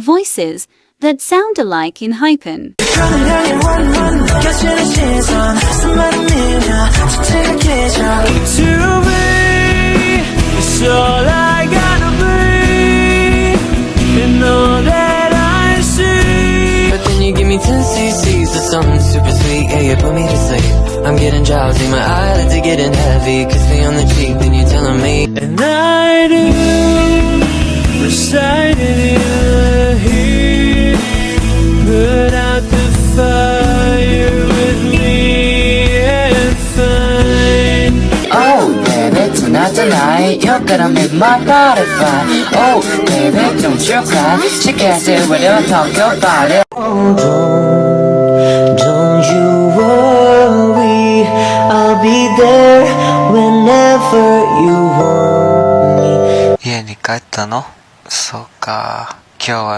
voices that sound alike in EENHYPE. Give me 10 cc's of something super sweet. Yeah, you put me to sleep. I'm getting drowsy, my eyelids are getting heavy. Kiss me on the cheek, then you're telling me. And I do recite it in the heat. Put out the fire with me and find. Oh baby, tonight you're gonna make my body fly. Oh baby, don't you cry. She can't say we don't talk about it. Oh, don't you worry, I'll be there whenever you want me. 家に帰ったの？そうか。今日は